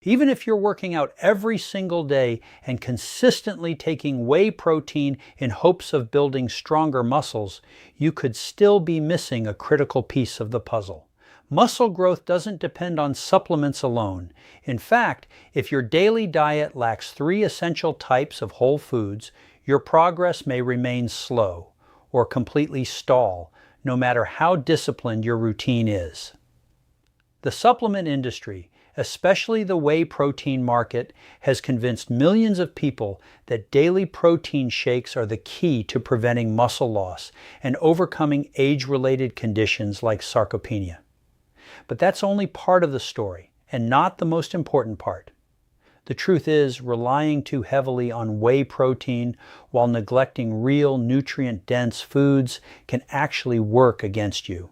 Even if you're working out every single day and consistently taking whey protein in hopes of building stronger muscles, you could still be missing a critical piece of the puzzle. Muscle growth doesn't depend on supplements alone. In fact, if your daily diet lacks 3 essential types of whole foods, your progress may remain slow or completely stall, no matter how disciplined your routine is. The supplement industry, especially the whey protein market, has convinced millions of people that daily protein shakes are the key to preventing muscle loss and overcoming age-related conditions like sarcopenia. But that's only part of the story, and not the most important part. The truth is, relying too heavily on whey protein while neglecting real nutrient-dense foods can actually work against you.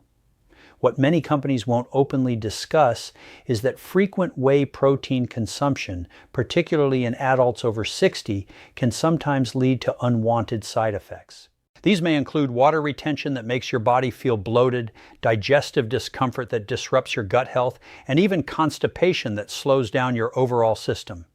What many companies won't openly discuss is that frequent whey protein consumption, particularly in adults over 60, can sometimes lead to unwanted side effects. These may include water retention that makes your body feel bloated, digestive discomfort that disrupts your gut health, and even constipation that slows down your overall system.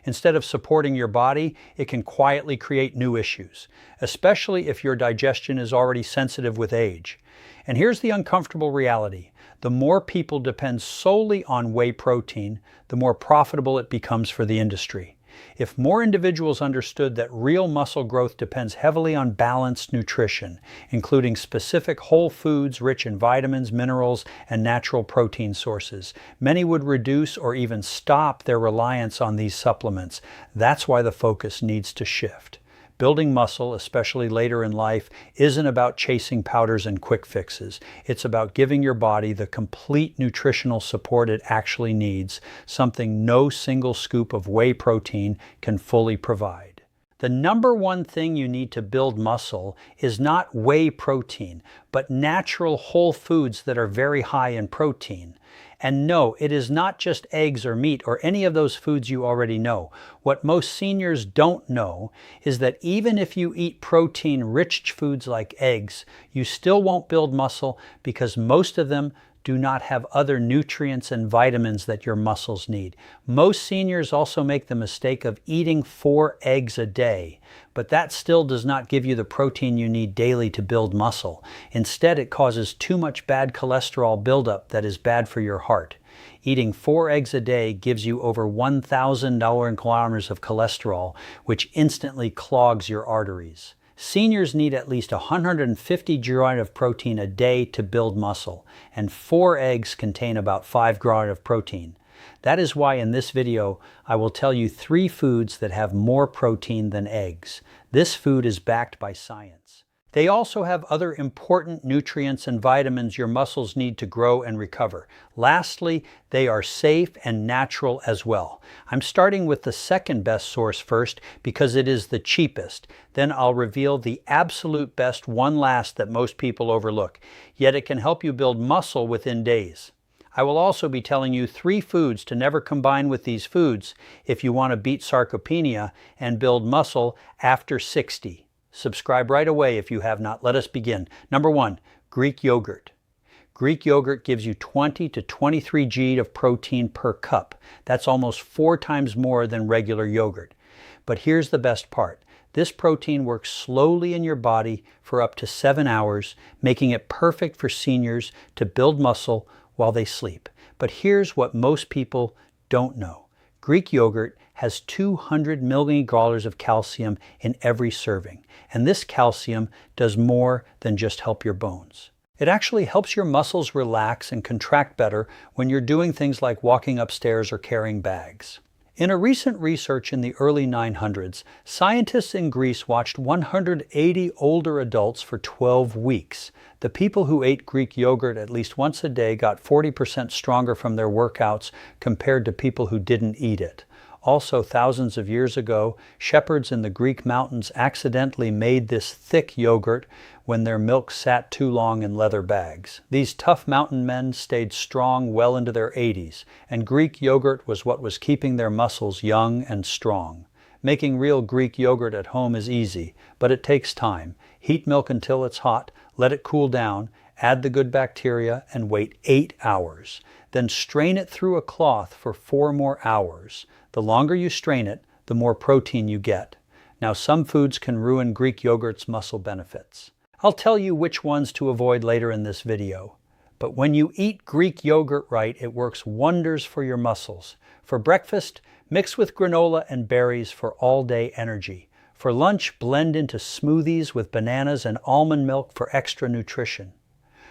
Instead of supporting your body, it can quietly create new issues, especially if your digestion is already sensitive with age. And here's the uncomfortable reality. The more people depend solely on whey protein, the more profitable it becomes for the industry. If more individuals understood that real muscle growth depends heavily on balanced nutrition, including specific whole foods rich in vitamins, minerals, and natural protein sources, many would reduce or even stop their reliance on these supplements. That's why the focus needs to shift. Building muscle, especially later in life, isn't about chasing powders and quick fixes. It's about giving your body the complete nutritional support it actually needs, something no single scoop of whey protein can fully provide. The number one thing you need to build muscle is not whey protein, but natural whole foods that are very high in protein. And no, it is not just eggs or meat or any of those foods you already know. What most seniors don't know is that even if you eat protein-rich foods like eggs, you still won't build muscle because most of them do not have other nutrients and vitamins that your muscles need. Most seniors also make the mistake of eating 4 eggs a day, but that still does not give you the protein you need daily to build muscle. Instead, it causes too much bad cholesterol buildup that is bad for your heart. Eating 4 eggs a day gives you over 1,000 kilometers of cholesterol, which instantly clogs your arteries. Seniors need at least 150 grams of protein a day to build muscle, and 4 eggs contain about 5 grams of protein. That is why in this video, I will tell you 3 foods that have more protein than eggs. This food is backed by science. They also have other important nutrients and vitamins your muscles need to grow and recover. Lastly, they are safe and natural as well. I'm starting with the second best source first because it is the cheapest. Then I'll reveal the absolute best one last that most people overlook. Yet it can help you build muscle within days. I will also be telling you 3 foods to never combine with these foods if you want to beat sarcopenia and build muscle after 60. Subscribe right away if you have not. Let us begin. Number 1, Greek yogurt. Greek yogurt gives you 20 to 23 g of protein per cup. That's almost 4 times more than regular yogurt. But here's the best part. This protein works slowly in your body for up to 7 hours, making it perfect for seniors to build muscle while they sleep. But here's what most people don't know. Greek yogurt has 200 milligrams of calcium in every serving, and this calcium does more than just help your bones. It actually helps your muscles relax and contract better when you're doing things like walking upstairs or carrying bags. In a recent research in the early 900s, scientists in Greece watched 180 older adults for 12 weeks. The people who ate Greek yogurt at least once a day got 40% stronger from their workouts compared to people who didn't eat it. Also, thousands of years ago, shepherds in the Greek mountains accidentally made this thick yogurt when their milk sat too long in leather bags. These tough mountain men stayed strong well into their 80s, and Greek yogurt was what was keeping their muscles young and strong. Making real Greek yogurt at home is easy, but it takes time. Heat milk until it's hot, let it cool down, add the good bacteria, and wait 8 hours. Then strain it through a cloth for 4 more hours. The longer you strain it, the more protein you get. Now, some foods can ruin Greek yogurt's muscle benefits. I'll tell you which ones to avoid later in this video. But when you eat Greek yogurt right, it works wonders for your muscles. For breakfast, mix with granola and berries for all-day energy. For lunch, blend into smoothies with bananas and almond milk for extra nutrition.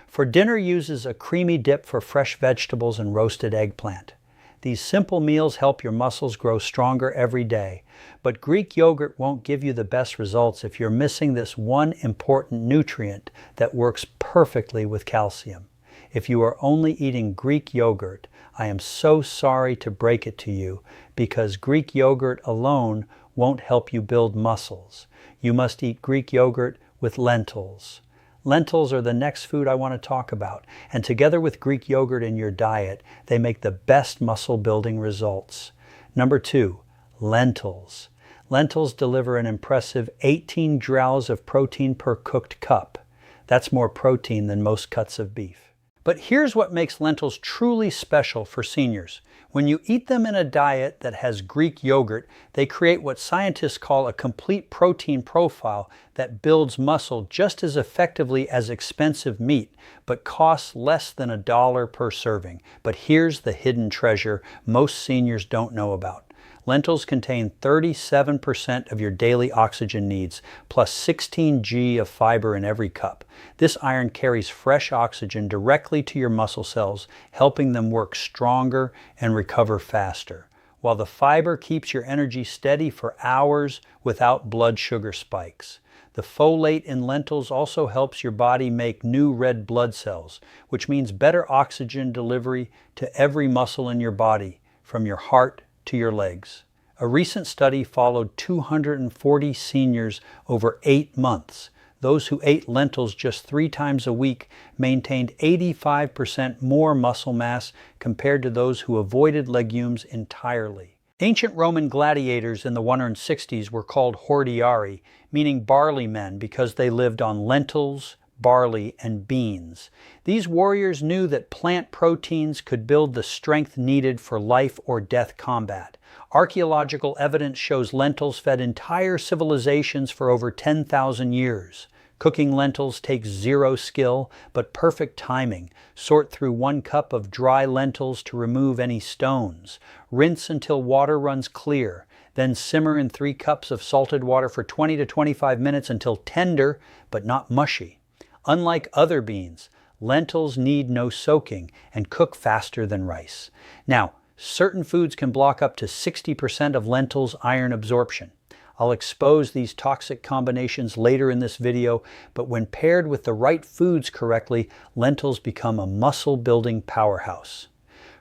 For dinner, uses a creamy dip for fresh vegetables and roasted eggplant. These simple meals help your muscles grow stronger every day. But Greek yogurt won't give you the best results if you're missing this one important nutrient that works perfectly with calcium. If you are only eating Greek yogurt, I am so sorry to break it to you, because Greek yogurt alone won't help you build muscles. You must eat Greek yogurt with lentils. Lentils are the next food I want to talk about, and together with Greek yogurt in your diet, they make the best muscle building results. Number 2, lentils. Lentils deliver an impressive 18 joules of protein per cooked cup. That's more protein than most cuts of beef. But here's what makes lentils truly special for seniors. When you eat them in a diet that has Greek yogurt, they create what scientists call a complete protein profile that builds muscle just as effectively as expensive meat, but costs less than $1 per serving. But here's the hidden treasure most seniors don't know about. Lentils contain 37% of your daily oxygen needs, plus 16 g of fiber in every cup. This iron carries fresh oxygen directly to your muscle cells, helping them work stronger and recover faster, while the fiber keeps your energy steady for hours without blood sugar spikes. The folate in lentils also helps your body make new red blood cells, which means better oxygen delivery to every muscle in your body, from your heart to your legs. A recent study followed 240 seniors over 8 months. Those who ate lentils just 3 times a week maintained 85% more muscle mass compared to those who avoided legumes entirely. Ancient Roman gladiators in the 160s were called hordearii, meaning barley men, because they lived on lentils, barley, and beans. These warriors knew that plant proteins could build the strength needed for life or death combat. Archaeological evidence shows lentils fed entire civilizations for over 10,000 years. Cooking lentils takes 0 skill, but perfect timing. Sort through 1 cup of dry lentils to remove any stones. Rinse until water runs clear. Then simmer in 3 cups of salted water for 20 to 25 minutes until tender, but not mushy. Unlike other beans, lentils need no soaking and cook faster than rice. Now, certain foods can block up to 60% of lentils' iron absorption. I'll expose these toxic combinations later in this video, but when paired with the right foods correctly, lentils become a muscle-building powerhouse.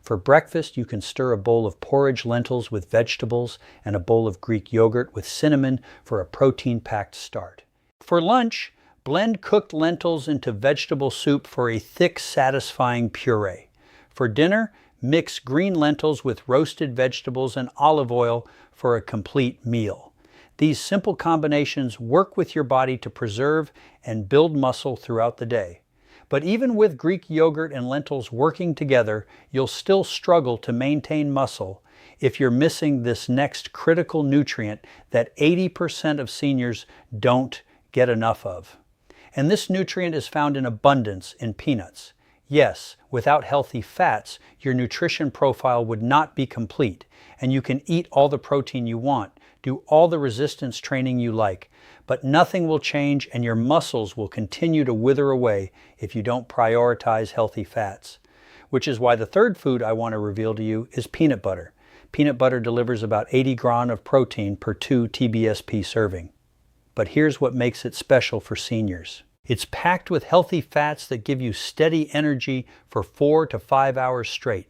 For breakfast, you can stir a bowl of porridge lentils with vegetables and a bowl of Greek yogurt with cinnamon for a protein-packed start. For lunch, blend cooked lentils into vegetable soup for a thick, satisfying puree. For dinner, mix green lentils with roasted vegetables and olive oil for a complete meal. These simple combinations work with your body to preserve and build muscle throughout the day. But even with Greek yogurt and lentils working together, you'll still struggle to maintain muscle if you're missing this next critical nutrient that 80% of seniors don't get enough of. And this nutrient is found in abundance in peanuts. Yes, without healthy fats, your nutrition profile would not be complete, and you can eat all the protein you want, do all the resistance training you like, but nothing will change and your muscles will continue to wither away if you don't prioritize healthy fats. Which is why the third food I want to reveal to you is peanut butter. Peanut butter delivers about 80 grams of protein per 2 TBSP serving. But here's what makes it special for seniors. It's packed with healthy fats that give you steady energy for 4 to 5 hours straight.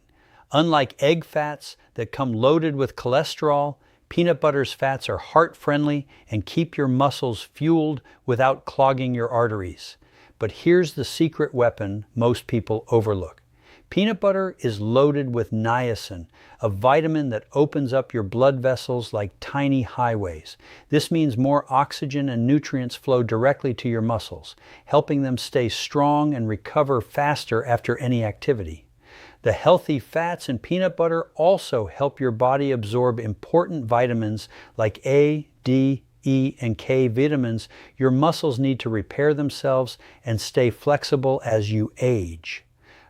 Unlike egg fats that come loaded with cholesterol, peanut butter's fats are heart-friendly and keep your muscles fueled without clogging your arteries. But here's the secret weapon most people overlook. Peanut butter is loaded with niacin, a vitamin that opens up your blood vessels like tiny highways. This means more oxygen and nutrients flow directly to your muscles, helping them stay strong and recover faster after any activity. The healthy fats in peanut butter also help your body absorb important vitamins like A, D, E, and K vitamins your muscles need to repair themselves and stay flexible as you age.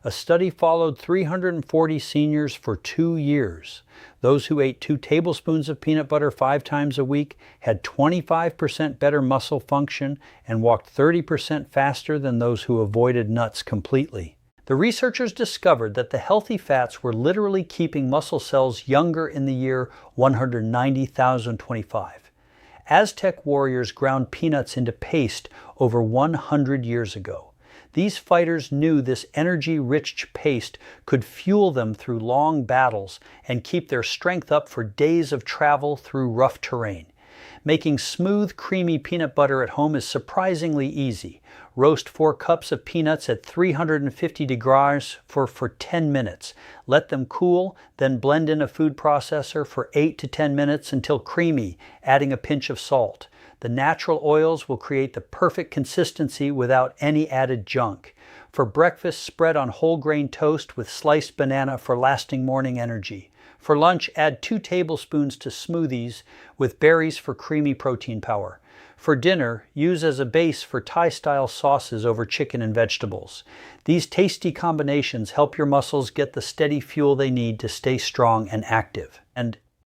A study followed 340 seniors for 2 years. Those who ate 2 tablespoons of peanut butter 5 times a week had 25% better muscle function and walked 30% faster than those who avoided nuts completely. The researchers discovered that the healthy fats were literally keeping muscle cells younger in the year 190,025. Aztec warriors ground peanuts into paste over 100 years ago. These fighters knew this energy-rich paste could fuel them through long battles and keep their strength up for days of travel through rough terrain. Making smooth, creamy peanut butter at home is surprisingly easy. Roast 4 cups of peanuts at 350 degrees for 10 minutes. Let them cool, then blend in a food processor for 8 to 10 minutes until creamy, adding a pinch of salt. The natural oils will create the perfect consistency without any added junk. For breakfast, spread on whole grain toast with sliced banana for lasting morning energy. For lunch, add 2 tablespoons to smoothies with berries for creamy protein power. For dinner, use as a base for Thai-style sauces over chicken and vegetables. These tasty combinations help your muscles get the steady fuel they need to stay strong and active.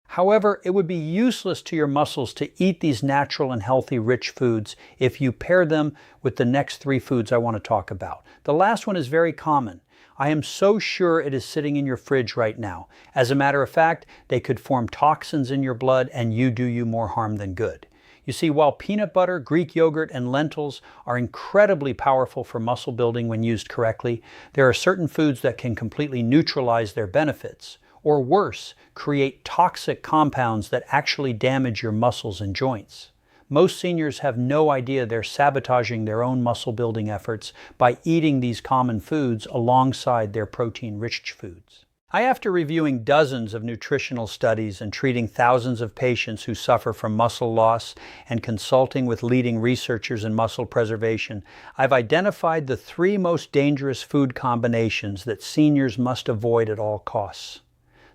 However, it would be useless to your muscles to eat these natural and healthy rich foods if you pair them with the next 3 foods I want to talk about. The last one is very common. I am so sure it is sitting in your fridge right now. As a matter of fact, they could form toxins in your blood and do you more harm than good. You see, while peanut butter, Greek yogurt, and lentils are incredibly powerful for muscle building when used correctly, there are certain foods that can completely neutralize their benefits, or worse, create toxic compounds that actually damage your muscles and joints. Most seniors have no idea they're sabotaging their own muscle building efforts by eating these common foods alongside their protein-rich foods. After reviewing dozens of nutritional studies and treating thousands of patients who suffer from muscle loss and consulting with leading researchers in muscle preservation, I've identified the 3 most dangerous food combinations that seniors must avoid at all costs.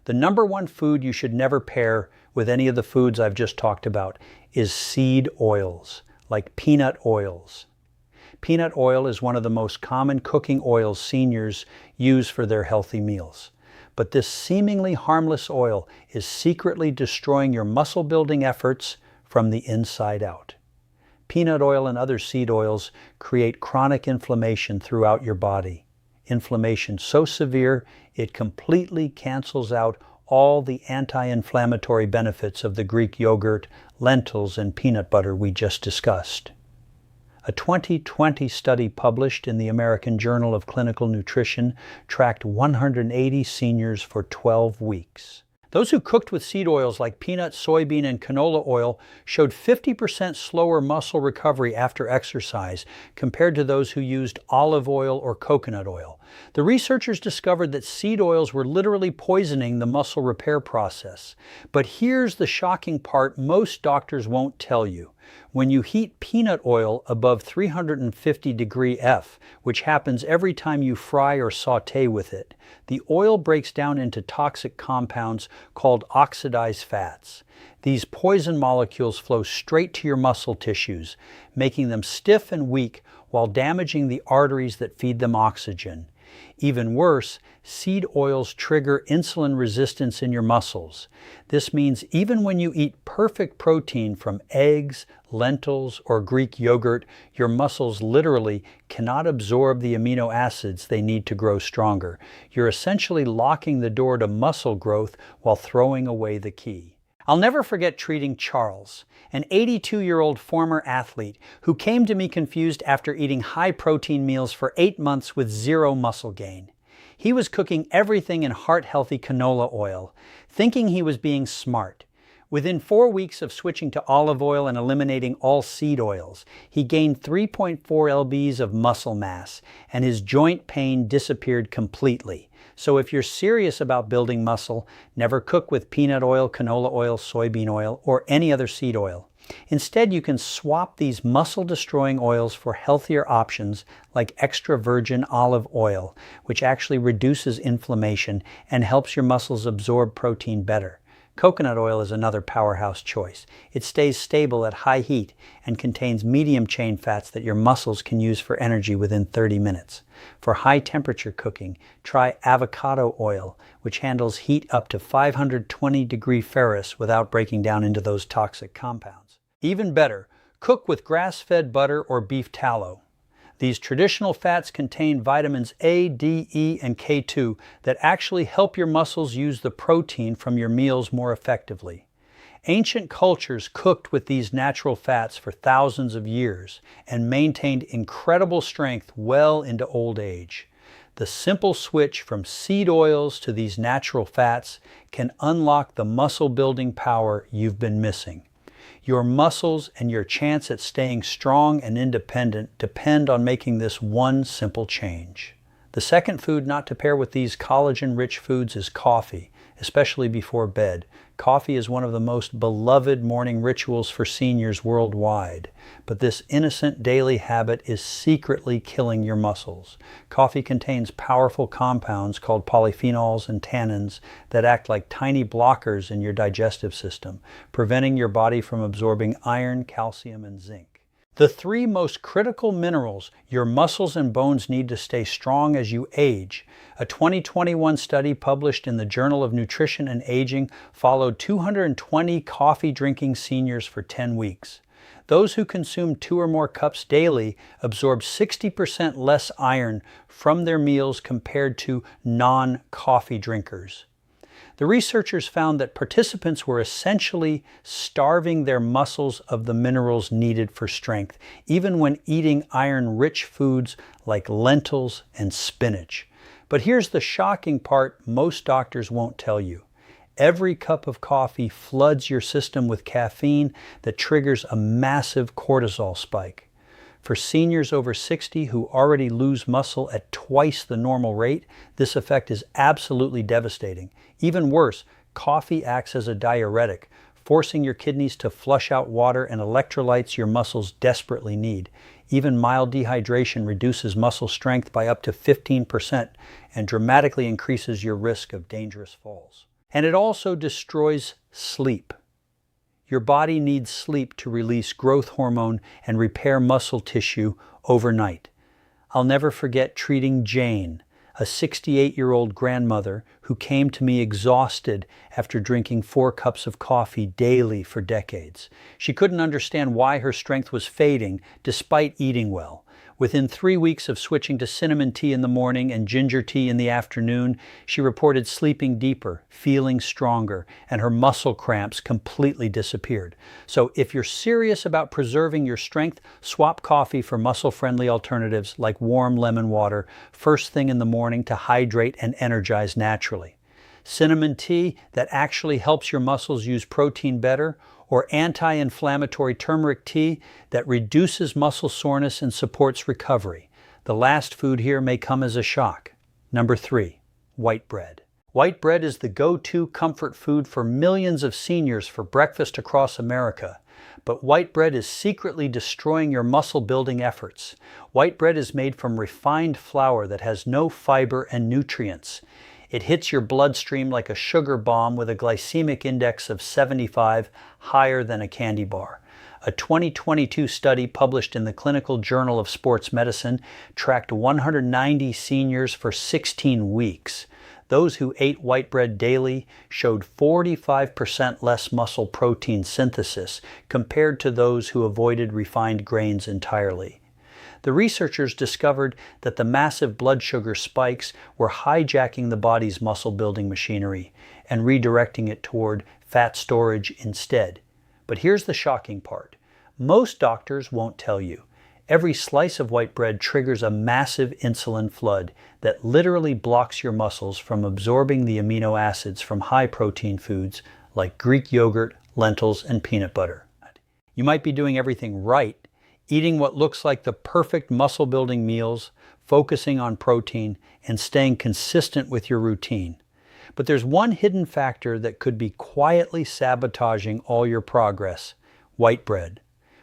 The number 1 food you should never pair with any of the foods I've just talked about is seed oils, like peanut oils. Peanut oil is one of the most common cooking oils seniors use for their healthy meals. But this seemingly harmless oil is secretly destroying your muscle building efforts from the inside out. Peanut oil and other seed oils create chronic inflammation throughout your body. Inflammation so severe it completely cancels out all the anti-inflammatory benefits of the Greek yogurt, lentils, and peanut butter we just discussed. A 2020 study published in the American Journal of Clinical Nutrition tracked 180 seniors for 12 weeks. Those who cooked with seed oils like peanut, soybean, and canola oil showed 50% slower muscle recovery after exercise compared to those who used olive oil or coconut oil. The researchers discovered that seed oils were literally poisoning the muscle repair process. But here's the shocking part most doctors won't tell you. When you heat peanut oil above 350 degree F, which happens every time you fry or saute with it, the oil breaks down into toxic compounds called oxidized fats. These poison molecules flow straight to your muscle tissues, making them stiff and weak while damaging the arteries that feed them oxygen. Even worse, seed oils trigger insulin resistance in your muscles. This means even when you eat perfect protein from eggs, lentils, or Greek yogurt, your muscles literally cannot absorb the amino acids they need to grow stronger. You're essentially locking the door to muscle growth while throwing away the key. I'll never forget treating Charles, an 82-year-old former athlete who came to me confused after eating high-protein meals for 8 months with 0 muscle gain. He was cooking everything in heart-healthy canola oil, thinking he was being smart. Within 4 weeks of switching to olive oil and eliminating all seed oils, he gained 3.4 lbs of muscle mass, and his joint pain disappeared completely. So if you're serious about building muscle, never cook with peanut oil, canola oil, soybean oil, or any other seed oil. Instead, you can swap these muscle-destroying oils for healthier options like extra virgin olive oil, which actually reduces inflammation and helps your muscles absorb protein better. Coconut oil is another powerhouse choice. It stays stable at high heat and contains medium chain fats that your muscles can use for energy within 30 minutes. For high temperature cooking, try avocado oil, which handles heat up to 520 degrees Fahrenheit without breaking down into those toxic compounds. Even better, cook with grass-fed butter or beef tallow. These traditional fats contain vitamins A, D, E, and K2 that actually help your muscles use the protein from your meals more effectively. Ancient cultures cooked with these natural fats for thousands of years and maintained incredible strength well into old age. The simple switch from seed oils to these natural fats can unlock the muscle-building power you've been missing. Your muscles and your chance at staying strong and independent depend on making this one simple change. The second food not to pair with these collagen-rich foods is coffee, especially before bed. Coffee is one of the most beloved morning rituals for seniors worldwide, but this innocent daily habit is secretly killing your muscles. Coffee contains powerful compounds called polyphenols and tannins that act like tiny blockers in your digestive system, preventing your body from absorbing iron, calcium, and zinc. The three most critical minerals your muscles and bones need to stay strong as you age. A 2021 study published in the Journal of Nutrition and Aging followed 220 coffee-drinking seniors for 10 weeks. Those who consumed 2 or more cups daily absorbed 60% less iron from their meals compared to non-coffee drinkers. The researchers found that participants were essentially starving their muscles of the minerals needed for strength, even when eating iron-rich foods like lentils and spinach. But here's the shocking part most doctors won't tell you. Every cup of coffee floods your system with caffeine that triggers a massive cortisol spike. For seniors over 60 who already lose muscle at twice the normal rate, this effect is absolutely devastating. Even worse, coffee acts as a diuretic, forcing your kidneys to flush out water and electrolytes your muscles desperately need. Even mild dehydration reduces muscle strength by up to 15% and dramatically increases your risk of dangerous falls. And it also destroys sleep. Your body needs sleep to release growth hormone and repair muscle tissue overnight. I'll never forget treating Jane, a 68-year-old grandmother who came to me exhausted after drinking 4 cups of coffee daily for decades. She couldn't understand why her strength was fading despite eating well. Within 3 weeks of switching to cinnamon tea in the morning and ginger tea in the afternoon, she reported sleeping deeper, feeling stronger, and her muscle cramps completely disappeared. So if you're serious about preserving your strength, swap coffee for muscle-friendly alternatives like warm lemon water first thing in the morning to hydrate and energize naturally. Cinnamon tea that actually helps your muscles use protein better, or anti-inflammatory turmeric tea that reduces muscle soreness and supports recovery. The last food here may come as a shock. Number 3, white bread. White bread is the go-to comfort food for millions of seniors for breakfast across America. But white bread is secretly destroying your muscle-building efforts. White bread is made from refined flour that has no fiber and nutrients. It hits your bloodstream like a sugar bomb with a glycemic index of 75, higher than a candy bar. A 2022 study published in the Clinical Journal of Sports Medicine tracked 190 seniors for 16 weeks. Those who ate white bread daily showed 45% less muscle protein synthesis compared to those who avoided refined grains entirely. The researchers discovered that the massive blood sugar spikes were hijacking the body's muscle-building machinery and redirecting it toward fat storage instead. But here's the shocking part. Most doctors won't tell you. Every slice of white bread triggers a massive insulin flood that literally blocks your muscles from absorbing the amino acids from high-protein foods like Greek yogurt, lentils, and peanut butter. You might be doing everything right, eating what looks like the perfect muscle-building meals, focusing on protein, and staying consistent with your routine. But there's one hidden factor that could be quietly sabotaging all your progress: White bread.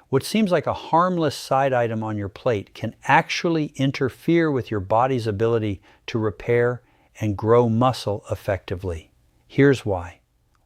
What seems like a harmless side item on your plate can actually interfere with your body's ability to repair and grow muscle effectively. Here's why.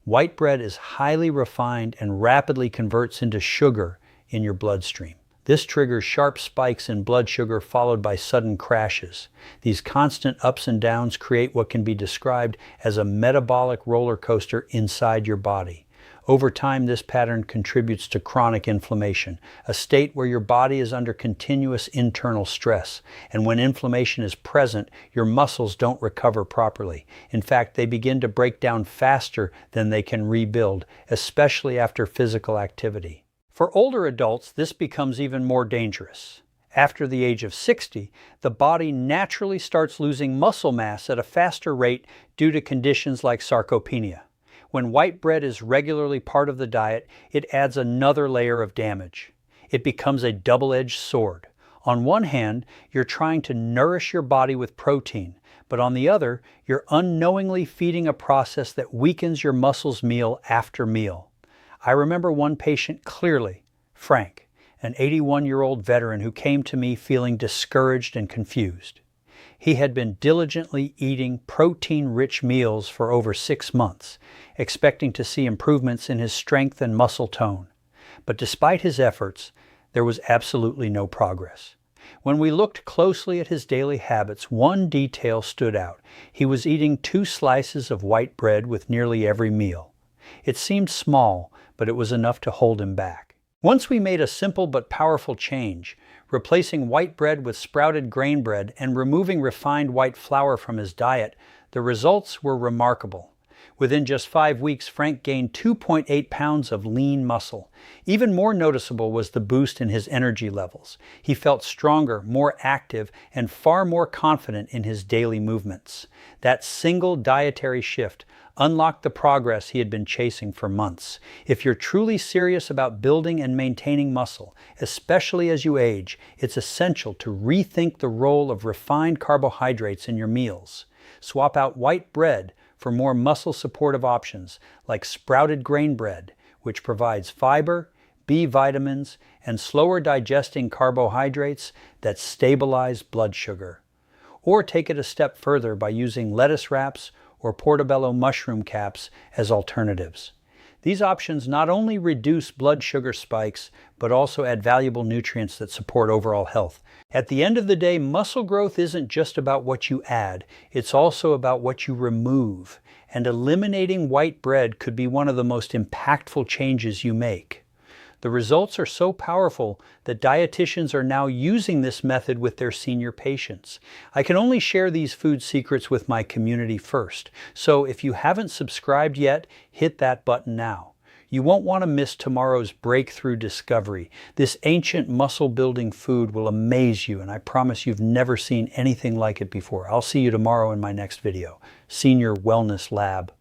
White bread is highly refined and rapidly converts into sugar in your bloodstream. This triggers sharp spikes in blood sugar followed by sudden crashes. These constant ups and downs create what can be described as a metabolic roller coaster inside your body. Over time, this pattern contributes to chronic inflammation, a state where your body is under continuous internal stress. And when inflammation is present, your muscles don't recover properly. In fact, they begin to break down faster than they can rebuild, especially after physical activity. For older adults, this becomes even more dangerous. After the age of 60, the body naturally starts losing muscle mass at a faster rate due to conditions like sarcopenia. When white bread is regularly part of the diet, it adds another layer of damage. It becomes a double-edged sword. On one hand, you're trying to nourish your body with protein, but on the other, you're unknowingly feeding a process that weakens your muscles meal after meal. I remember one patient clearly, Frank, an 81-year-old veteran who came to me feeling discouraged and confused. He had been diligently eating protein-rich meals for over 6 months, expecting to see improvements in his strength and muscle tone. But despite his efforts, there was absolutely no progress. When we looked closely at his daily habits, one detail stood out. He was eating 2 slices of white bread with nearly every meal. It seemed small, but it was enough to hold him back. Once we made a simple but powerful change, replacing white bread with sprouted grain bread and removing refined white flour from his diet, the results were remarkable. Within just 5 weeks, Frank gained 2.8 pounds of lean muscle. Even more noticeable was the boost in his energy levels. He felt stronger, more active, and far more confident in his daily movements. That single dietary shift unlocked the progress he had been chasing for months. If you're truly serious about building and maintaining muscle, especially as you age, it's essential to rethink the role of refined carbohydrates in your meals. Swap out white bread for more muscle-supportive options like sprouted grain bread, which provides fiber, B vitamins, and slower digesting carbohydrates that stabilize blood sugar. Or take it a step further by using lettuce wraps or portobello mushroom caps as alternatives. These options not only reduce blood sugar spikes, but also add valuable nutrients that support overall health. At the end of the day, muscle growth isn't just about what you add, it's also about what you remove. And eliminating white bread could be one of the most impactful changes you make. The results are so powerful that dietitians are now using this method with their senior patients. I can only share these food secrets with my community first. So if you haven't subscribed yet, hit that button now. You won't want to miss tomorrow's breakthrough discovery. This ancient muscle-building food will amaze you, and I promise you've never seen anything like it before. I'll see you tomorrow in my next video. Senior Wellness Lab.